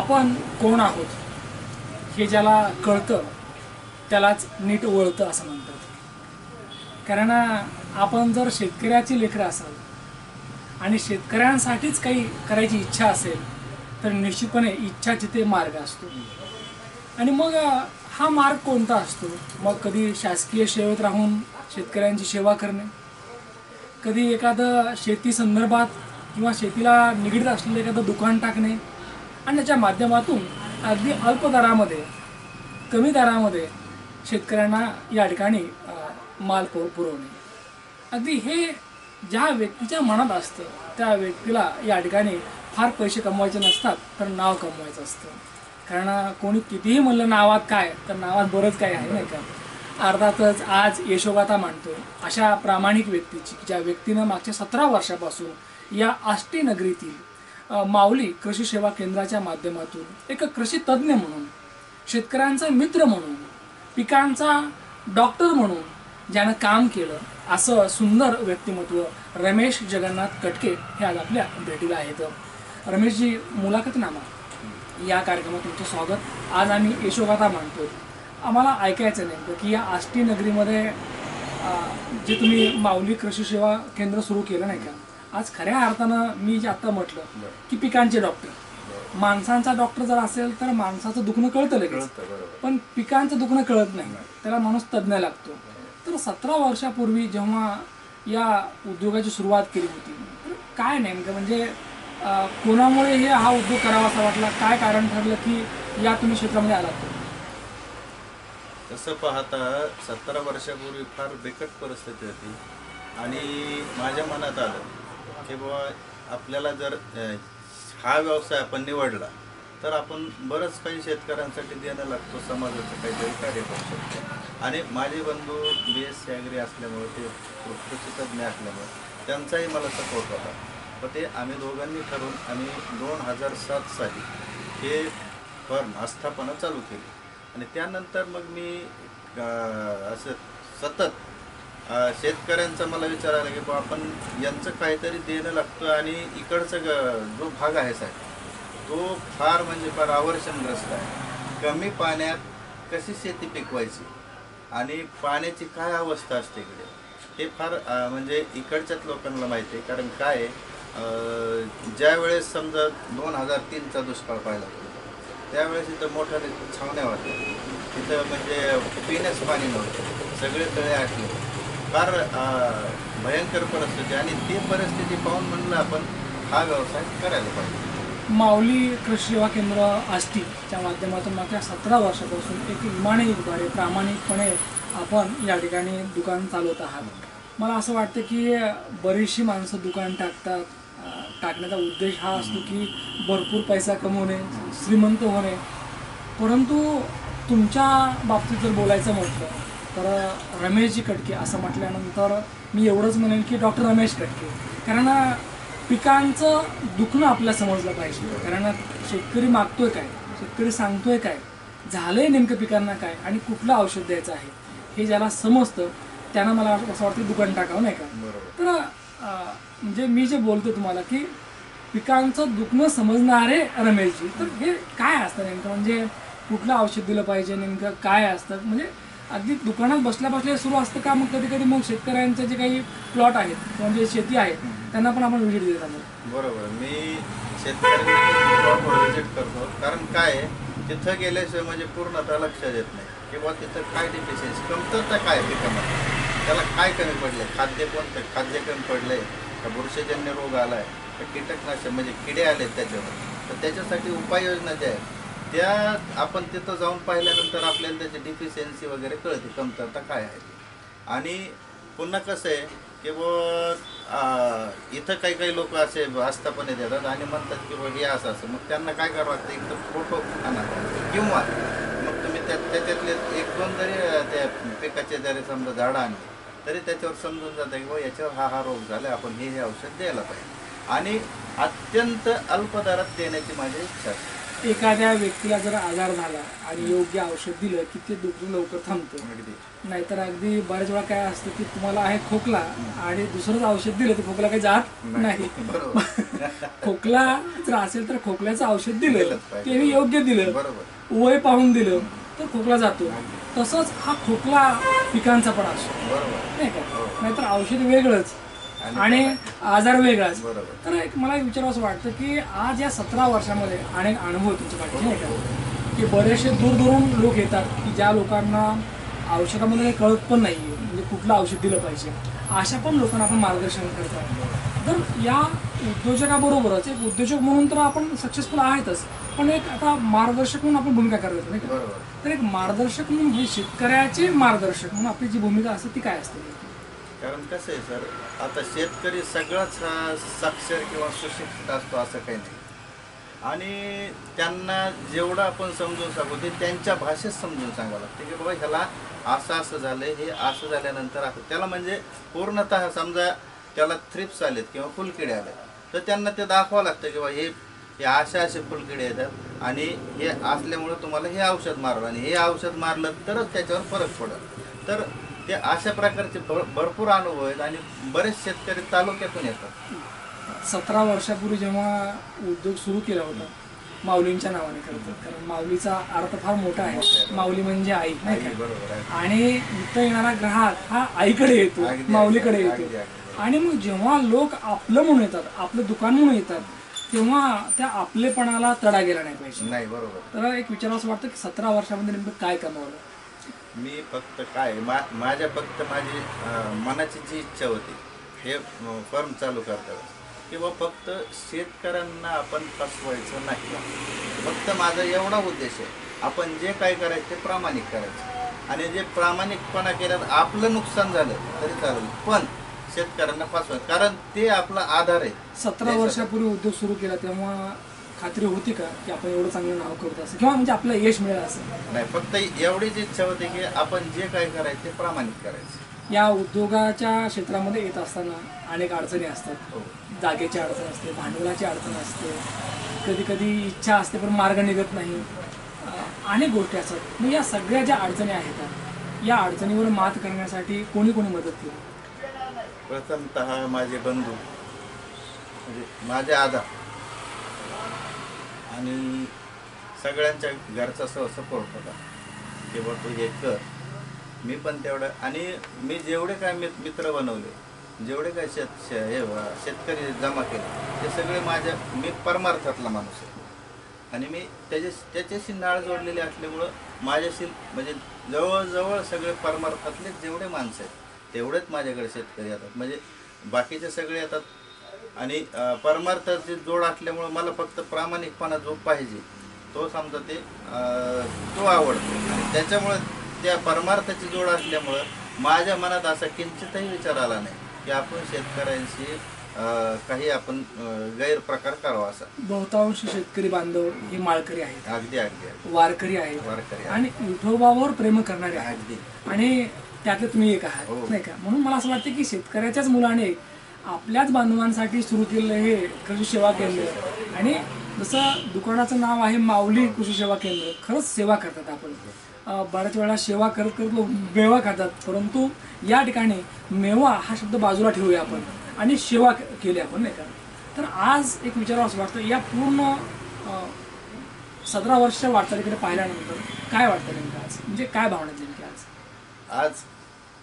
आपण कोण आहोत हे ज्याला कळतं त्यालाच नीट वळतं असं म्हणतात। कारण आपण जर शेतकऱ्याची लेकरं असाल आणि शेतकऱ्यांसाठीच काही करायची इच्छा असेल तर निश्चितपणे इच्छा जिथे मार्ग असतो। आणि मग हा मार्ग कोणता असतो? मग कधी शासकीय सेवेत राहून शेतकऱ्यांची सेवा करणे, कधी एखादं शेती संदर्भात किंवा शेतीला निगडीत असलेलं एखादं दुकान टाकणे आणि त्याच्या माध्यमातून अगदी अल्प दरामध्ये कमी दरामध्ये शेतकऱ्यांना या ठिकाणी माल पुरवणे। अगदी हे ज्या व्यक्तीच्या मनात असतं त्या व्यक्तीला या ठिकाणी फार पैसे कमवायचे नसतात तर नाव कमवायचं असतं। कारण कोणी कितीही म्हणलं नावात काय तर नावात बरंच काय आहे नाही का। अर्थातच आज यशोगाथा मांडतो अशा प्रामाणिक व्यक्तीची, ज्या व्यक्तीनं मागच्या 17 वर्षापासून या आष्टी नगरीतील माऊली कृषी सेवा केंद्राच्या माध्यमातून एक कृषी तज्ज्ञ म्हणून, शेतकऱ्यांचा मित्र म्हणून, पिकांचा डॉक्टर म्हणून ज्यानं काम केलं असं सुंदर व्यक्तिमत्व रमेश जगन्नाथ कटके हे आज आपल्या भेटीला आहेत। रमेशजी, मुलाखतनामा या कार्यक्रमात तुमचं स्वागत। आज आम्ही यशोगाथा मांडतो। आम्हाला ऐकायचं नेमकं की या आष्टी नगरीमध्ये जे तुम्ही माऊली कृषी सेवा केंद्र सुरू केलं नाही का, आज खऱ्या अर्थानं मी जे आत्ता म्हटलं की पिकांचे डॉक्टर, माणसांचा डॉक्टर जर असेल तर माणसाचं दुखणं कळतं लगेच, पण पिकांचं दुखणं कळत नाही, त्याला माणूस तज्ज्ञ लागतो। तर 17 वर्षापूर्वी जेव्हा या उद्योगाची सुरुवात केली होती तर काय नेमकं म्हणजे कोणामुळे हे हा उद्योग करावा असा वाटला, काय कारण ठरलं की या तुम्ही क्षेत्रामध्ये आलात? तसं पाहता 17 वर्षापूर्वी फार बिकट परिस्थिती होती आणि माझ्या मनात आलं की बाबा आपल्याला जर हा व्यवसाय आपण निवडला तर आपण बरंच काही शेतकऱ्यांसाठी देणं लागतो, समाजाचं काहीतरी कार्य करू शकतो। आणि माझे बंधू BSc ॲग्री असल्यामुळे, ते कृषी तज्ज्ञ असल्यामुळे त्यांचाही मला सपोर्ट होता। व ते आम्ही दोघांनी ठरवून आम्ही 2007 साली हे फर्म आस्थापना चालू केली। आणि त्यानंतर मग मी असं सतत शेतकऱ्यांचा मला विचार आला की आपण यांचं काहीतरी देणं लागतं आणि इकडचं जो भाग आहे साहेब तो फार म्हणजे फार आवर्षणग्रस्त आहे। कमी पाण्यात कशी शेती पिकवायची आणि पाण्याची काय अवस्था असते इकडे हे फार म्हणजे इकडच्याच लोकांना माहिती आहे। कारण काय ज्या वेळेस समजा 2003चा दुष्काळ पाहिला त्यावेळेस इथं मोठ्याने छावण्या होत्या, तिथं म्हणजे पिण्यास पाणी नव्हतं, सगळे तळे आटले, फार भयंकर परिस्थिती। आणि ती परिस्थिती पाहून म्हणलं आपण हा व्यवसाय करायला पाहिजे। माऊली कृषी सेवा केंद्र आष्टीच्या माध्यमातून मागच्या 17 वर्षापासून एक इमानदारीने प्रामाणिकपणे आपण या ठिकाणी दुकान चालवत आहात। मला असं वाटतं की बरीचशी माणसं दुकान टाकण्याचा उद्देश हा असतो की भरपूर पैसा कमवणे, श्रीमंत होणे, परंतु तुमच्या बाबतीत जर बोलायचं म्हटलं तर रमेशजी कटके असं म्हटल्यानंतर मी एवढंच म्हणेन की डॉक्टर रमेश कटके। कारण पिकांचं दुखणं आपल्याला समजलं पाहिजे। कारण शेतकरी मागतोय काय, शेतकरी सांगतोय काय, झालंय नेमकं पिकांना काय आणि कुठलं औषध द्यायचं आहे हे ज्याला समजतं त्यानं मला असं वाटतं दुकान टाकावं नाही का। तर म्हणजे मी जे बोलतो तुम्हाला की पिकांचं दुखणं समजणारे रमेशजी, तर हे काय असतं नेमकं, म्हणजे कुठलं औषध दिलं पाहिजे, नेमकं काय असतं, म्हणजे अगदी दुकानात बसल्या बसल्या सुरू असतं का? मग कधी कधी मग शेतकऱ्यांचे जे काही प्लॉट आहेत किंवा जे शेती आहे त्यांना पण आपण व्हिजिट देत आहोत? बरोबर, मी शेतकऱ्यांना प्लॉटवर व्हिजिट करतो। कारण काय तिथं गेल्याशिवाय म्हणजे पूर्णतः लक्षात येत नाही किंवा तिथं काय डिफिशियन्सी, कमतरता काय पिकामध्ये, त्याला काय कमी पडले, खाद्य कोणतं खाद्य कमी पडलं आहे का, बुरशीजन्य रोग आला आहे का, कीटकनाशक म्हणजे किडे आले आहेत त्याच्यावर, तर त्याच्यासाठी उपाययोजना ज्या आहेत त्या आपण तिथं जाऊन पाहिल्यानंतर आपल्याला त्याची डिफिशियन्सी वगैरे कळते, कमतरता काय आहे। आणि पुन्हा कसं आहे की इथं काही काही लोक असे आस्थापने देतात आणि म्हणतात की हे असं असं, मग त्यांना काय करावं लागतं, एक तर फोटो आणा किंवा मग तुम्ही त्याच्यातले 1-2 जरी त्या पिकाचे जरी समजा झाडं आणली तरी त्याच्यावर समजून जातं की बाबा याच्यावर हा रोग झाला, आपण हे औषध द्यायला पाहिजे। आणि अत्यंत अल्प दरात देण्याची माझी इच्छा असते। एखाद्या व्यक्तीला जर आजार झाला आणि योग्य औषध दिलं की ते दुखणं लवकर थांबतं. अगदी नाहीतर अगदी बऱ्याच वेळा काय असतं की तुम्हाला आहे खोकला आणि दुसरंच औषध दिलं तर खोकला काही जात नाही. बरोबर खोकला जर असेल तर खोकल्याचं औषध दिलं दिलंच पाहिजे. ते योग्य दिलं, बरोबर वय पाहून दिलं तर खोकला जातो. तसंच हा खोकला पिकांचा पण असतो, बरोबर नाही का? नाहीतर औषध वेगळंच आणि आजार वेगळाच. बरोबर. तर एक मला विचारावं असं वाटतं की आज या 17 वर्षामध्ये अनेक अनुभव तुमच्या पाठीशी नाही का, की बरेचसे दूरदूरून लोक येतात की ज्या लोकांना औषधामध्ये काही कळत पण नाही आहे, म्हणजे कुठलं औषध दिलं पाहिजे, अशा पण लोकांना आपण मार्गदर्शन करतात. तर या उद्योजकाबरोबरच एक उद्योजक म्हणून तर आपण सक्सेसफुल आहेतच, पण एक आता मार्गदर्शक म्हणून आपण भूमिका करतो नाही का? बरोबर. तर एक मार्गदर्शक म्हणून हे शेतकऱ्याचे मार्गदर्शक म्हणून आपली जी भूमिका असते ती काय असते? कारण कसं आहे सर, आता शेतकरी सगळाच हा साक्षर किंवा सुशिक्षित असतो असं काही नाही. आणि त्यांना जेवढं आपण समजून सांगू ते त्यांच्या भाषेत समजून सांगावं लागतं की बाबा ह्याला असं असं झालं, हे असं झाल्यानंतर असं त्याला म्हणजे पूर्णतः समजा त्याला थ्रिप्स आलेत किंवा फुलकिडे आले तर त्यांना ते दाखवावं लागतं की बाबा हे असे फुलकिडे येतात आणि हे असल्यामुळे तुम्हाला हे औषध मारलं आणि हे औषध मारलं तरच त्याच्यावर फरक पडेल. तर ते अशा प्रकारचे भरपूर अनुभव आहेत आणि बरेच शेतकरी तालुक्यातून येतात. 17 वर्षापूर्वी जेव्हा उद्योग सुरू केला होता माऊलींच्या नावाने करतात, कारण माऊलीचा अर्थ फार मोठा आहे. माऊली म्हणजे आई नाही का? बरोबर आहे. आणि इथं येणारा ग्राहक हा आईकडे येतो, माऊलीकडे येतो. आणि मग जेव्हा लोक आपलं म्हणून येतात, आपलं दुकान म्हणून येतात, तेव्हा त्या आपलेपणाला तडा गेला नाही पाहिजे. नाही बरोबर. तर एक विचारावं असं वाटतं की 17 वर्षामध्ये नेमकं काय कमावलं? मी फक्त काय माझी मनाची जी इच्छा होती हे फर्म चालू करताना किंवा फक्त शेतकऱ्यांना आपण फसवायचं नाही. फक्त माझा एवढा उद्देश आहे, आपण जे काय करायचं ते प्रामाणिक करायचं आणि जे प्रामाणिकपणा केल्यानं आपलं नुकसान झालं तरी चालेल पण शेतकऱ्यांना फसवायचं, कारण ते आपला आधार आहे. 17 वर्षापूर्वी उद्योग सुरू केला तेव्हा खात्री होती का की आपण एवढं चांगलं नाव करतो असं, किंवा म्हणजे आपलं यश मिळेल असं? नाही, फक्त एवढीच इच्छा होती की आपण जे काय करायचं ते प्रामाणिक करायचं. या उद्योगाच्या क्षेत्रामध्ये येत असताना अनेक अडचणी असतात. हो. जागेची अडचण असते, भांडवलाची अडचण असते, कधी कधी इच्छा असते पण मार्ग निघत नाही, अनेक गोष्टी असतात. मग या सगळ्या ज्या अडचणी आहेत या अडचणीवर मात करण्यासाठी कोणी कोणी मदत केली? प्रथमतः माझे बंधू म्हणजे माझे आधार आणि सगळ्यांच्या घरचा सपोर्ट होता की बा तू हे कर. मी पण तेवढं आणि मी जेवढे काय मित्र बनवले, जेवढे काय शेतकरी जमा केले ते सगळे मी परमार्थातला माणूस आहे आणि मी त्याच्याशी नाळ जोडलेली असल्यामुळं माझ्याशी म्हणजे जवळजवळ सगळे परमार्थातले जेवढे माणसं आहेत तेवढेच माझ्याकडे शेतकरी येतात. म्हणजे बाकीचे सगळे येतात आणि परमार्थाची जोड असल्यामुळं मला फक्त प्रामाणिकपणा जो पाहिजे तो समजा तो आवडतो आणि त्याच्यामुळं त्या परमार्थाची जोड असल्यामुळं माझ्या मनात असा किंचितही विचार आला नाही की आपण शेतकऱ्यांशी काही आपण गैरप्रकार करावा असा. बहुतांश शेतकरी बांधव हे माळकरी आहेत, अगदी वारकरी आहेत आणि विठोबावर प्रेम करणारे आहेत आणि त्यातले तुम्ही एक आहात नाही का? म्हणून मला असं वाटतं की शेतकऱ्याच्याच मुलाने आपल्याच बांधवांसाठी सुरू केलेलं हे कृषी सेवा केंद्र, आणि जसं दुकानाचं नाव आहे माऊली कृषी सेवा केंद्र, खरंच सेवा करतात आपण. बऱ्याच वेळा सेवा करत करत लोक मेवा खातात, परंतु या ठिकाणी मेवा हा शब्द बाजूला ठेवूया आपण आणि सेवा केली आपण नाही का? तर आज एक विचारावं असं वाटतं या पूर्ण 17 वर्षाच्या वाटचालीकडे पाहिल्यानंतर काय वाटतं नेमकं आज, म्हणजे काय भावना नेमकी आज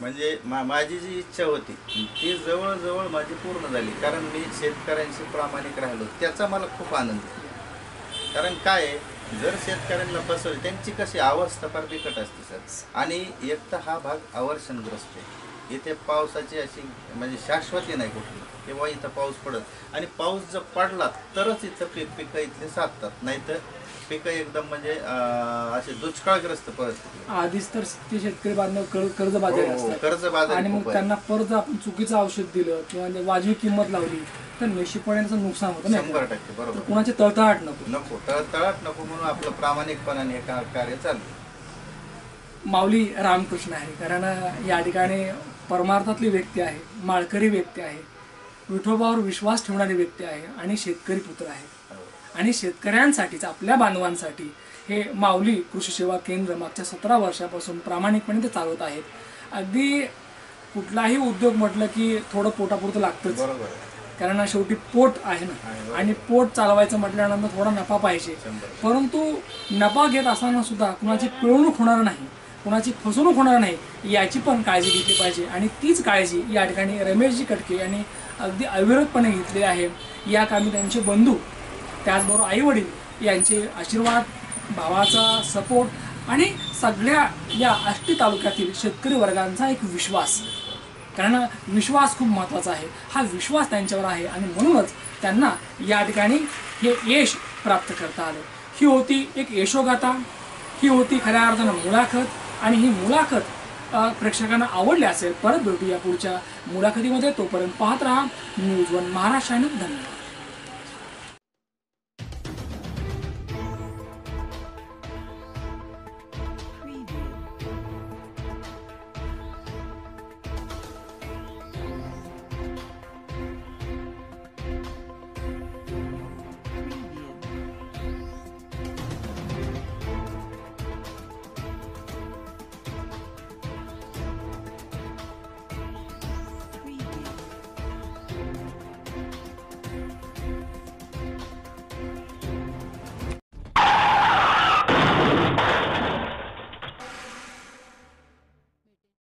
म्हणजे माझी जी इच्छा होती ती जवळजवळ माझी पूर्ण झाली. कारण मी शेतकऱ्यांशी प्रामाणिक राहिलो त्याचा मला खूप आनंद आहे. कारण काय जर शेतकऱ्यांना फसवले त्यांची कशी अवस्था फार बिकट असते सर. आणि एक तर हा भाग अवर्षणग्रस्त आहे, इथे पावसाची अशी म्हणजे शाश्वती नाही कुठली किंवा इथं पाऊस पडत आणि पाऊस जर पडला तरच इथं पिकं इथले साधतात, नाही तर पिकं एकदम म्हणजे असे दुष्काळग्रस्त परिस्थिती. आधीच तर ते शेतकरी बांधव कर्जबाजारी असतात, कर्जबाजारी आणि मग त्यांना परत आपण चुकीचं औषध दिलं किंवा वाजवी किंमत लावली तर निश्चितपणे नुकसान होतं. 100% बरोबर. कुणाची तळतळाट नको तळतळाट नको म्हणून आपलं प्रामाणिकपणाने कार्य चाललं. माऊली रामकृष्ण आहे, कारण या ठिकाणी परमार्थातली व्यक्ती आहे, माळकरी व्यक्ती आहे, विठोबावर विश्वास ठेवणारी व्यक्ती आहे आणि शेतकरी पुत्र आहे. आणि शेतकऱ्यांसाठीच, आपल्या बांधवांसाठी हे माऊली कृषी सेवा केंद्र मागच्या 17 वर्षापासून प्रामाणिकपणे ते चालवत आहेत. अगदी कुठलाही उद्योग म्हटलं की थोडं पोटापुरतं लागतंच, बरोबर आहे. कारण शेवटी पोट आहे ना, आणि पोट चालवायचं म्हटल्यानंतर थोडा नफा पाहिजे. परंतु नफा घेत असताना सुद्धा कुणाची पिळवणूक होणार नाही, कुणाची फसवणूक होणार नाही याची पण काळजी घेतली पाहिजे. आणि तीच काळजी या ठिकाणी रमेशजी कटके यांनी अगदी अविरतपणे घेतली आहे. या कामी त्यांचे बंधू, त्याचबरोबर आईवडील यांचे आशीर्वाद, भावाचा सपोर्ट आणि सगळ्या या आष्टी तालुक्यातील शेतकरी वर्गांचा एक विश्वास, कारण विश्वास खूप महत्त्वाचा आहे. हा विश्वास त्यांच्यावर आहे आणि म्हणूनच त्यांना या ठिकाणी हे यश प्राप्त करता आलं. ही होती एक यशोगाथा, ही होती खऱ्या अर्थानं मुलाखत. आणि ही मुलाखत प्रेक्षकांना आवडली असेल. परत भेटूया पुढच्या मुलाखतीमध्ये. तोपर्यंत पाहत राहा न्यूज वन महाराष्ट्र. धन्यवाद.